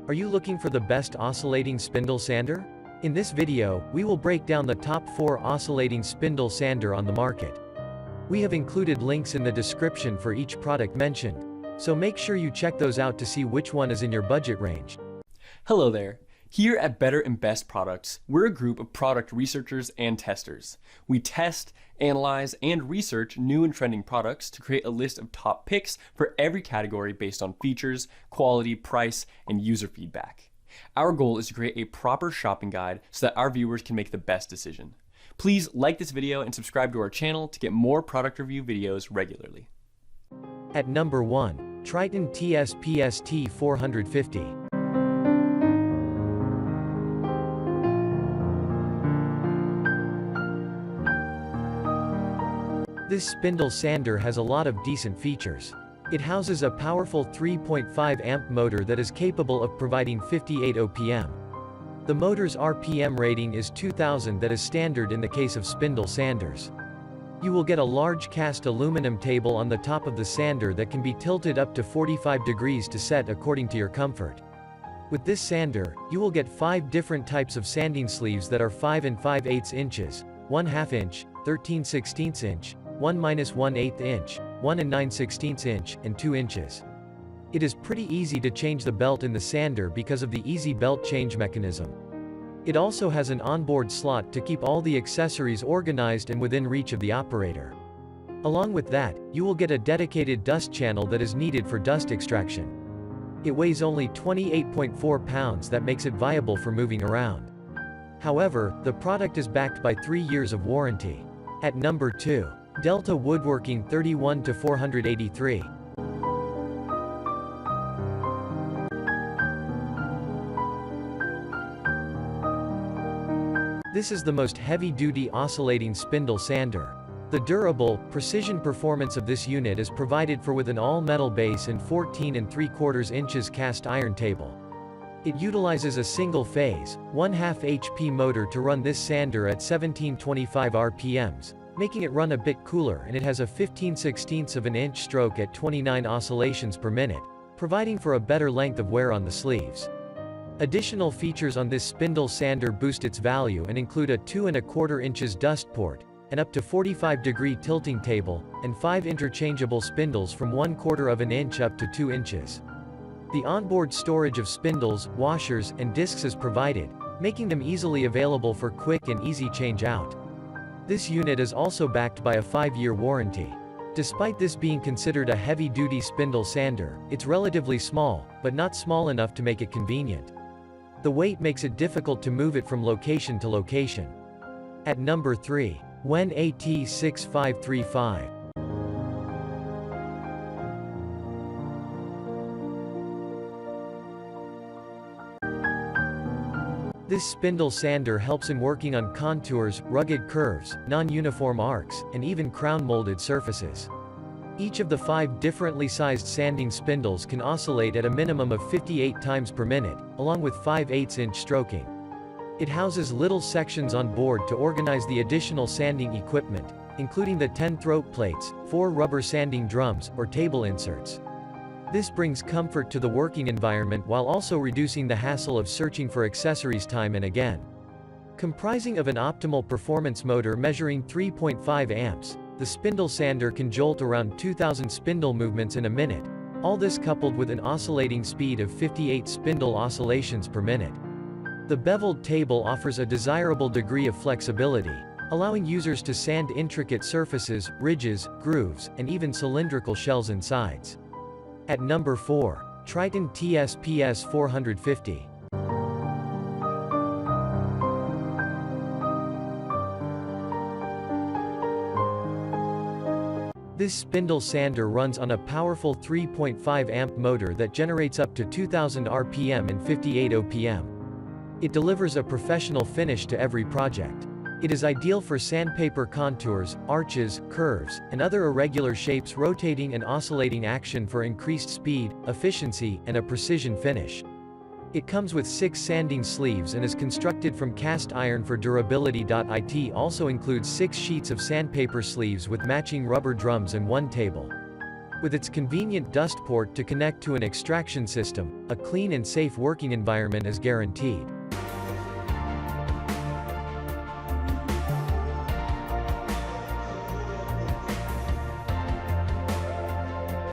Are you looking for the best oscillating spindle sander? In this video, we will break down the top 4 oscillating spindle sander on the market. We have included links in the description for each product mentioned, so make sure you check those out to see which one is in your budget range. Hello there. Here at Better and Best Products, we're a group of product researchers and testers. We test, analyze, and research new and trending products to create a list of top picks for every category based on features, quality, price, and user feedback. Our goal is to create a proper shopping guide so that our viewers can make the best decision. Please like this video and subscribe to our channel to get more product review videos regularly. At number 1, Triton TSPST 450. This spindle sander has a lot of decent features. It houses a powerful 3.5 amp motor that is capable of providing 58 OPM. The motor's RPM rating is 2000, that is standard in the case of spindle sanders. You will get a large cast aluminum table on the top of the sander that can be tilted up to 45 degrees to set according to your comfort. With this sander, you will get 5 different types of sanding sleeves that are 5 5/8 inches, 1/2 inch, 13/16 inch, 1 1/8 inch, 1 9/16 inch, and 2 inches. It is pretty easy to change the belt in the sander because of the easy belt change mechanism. It also has an onboard slot to keep all the accessories organized and within reach of the operator. Along with that, you will get a dedicated dust channel that is needed for dust extraction. It weighs only 28.4 pounds, that makes it viable for moving around. However, the product is backed by 3 years of warranty. At number 2, Delta Woodworking 31-483. This is the most heavy-duty oscillating spindle sander. The durable, precision performance of this unit is provided for with an all-metal base and 14 3/4 inches cast iron table. It utilizes a single-phase, 1/2 HP motor to run this sander at 1725 RPMs, making it run a bit cooler, and it has a 15/16 of an inch stroke at 29 oscillations per minute, providing for a better length of wear on the sleeves. Additional features on this spindle sander boost its value and include a 2 1/4 inches dust port, an up to 45-degree tilting table, and 5 interchangeable spindles from 1/4 of an inch up to 2 inches. The onboard storage of spindles, washers, and discs is provided, making them easily available for quick and easy change out. This unit is also backed by a 5-year warranty. Despite this being considered a heavy-duty spindle sander, it's relatively small, but not small enough to make it convenient. The weight makes it difficult to move it from location to location. At number 3, WEN AT6535. This spindle sander helps in working on contours, rugged curves, non-uniform arcs, and even crown-molded surfaces. Each of the 5 differently sized sanding spindles can oscillate at a minimum of 58 times per minute, along with 5/8 inch stroking. It houses little sections on board to organize the additional sanding equipment, including the 10 throat plates, 4 rubber sanding drums, or table inserts. This brings comfort to the working environment while also reducing the hassle of searching for accessories time and again. Comprising of an optimal performance motor measuring 3.5 amps, the spindle sander can jolt around 2,000 spindle movements in a minute, all this coupled with an oscillating speed of 58 spindle oscillations per minute. The beveled table offers a desirable degree of flexibility, allowing users to sand intricate surfaces, ridges, grooves, and even cylindrical shells and sides. At number 4, Triton TSPS 450. This spindle sander runs on a powerful 3.5 amp motor that generates up to 2000 RPM and 58 OPM. It delivers a professional finish to every project. It is ideal for sandpaper contours, arches, curves, and other irregular shapes, rotating and oscillating action for increased speed, efficiency, and a precision finish. It comes with 6 sanding sleeves and is constructed from cast iron for durability. It also includes 6 sheets of sandpaper sleeves with matching rubber drums and 1 table. With its convenient dust port to connect to an extraction system, a clean and safe working environment is guaranteed.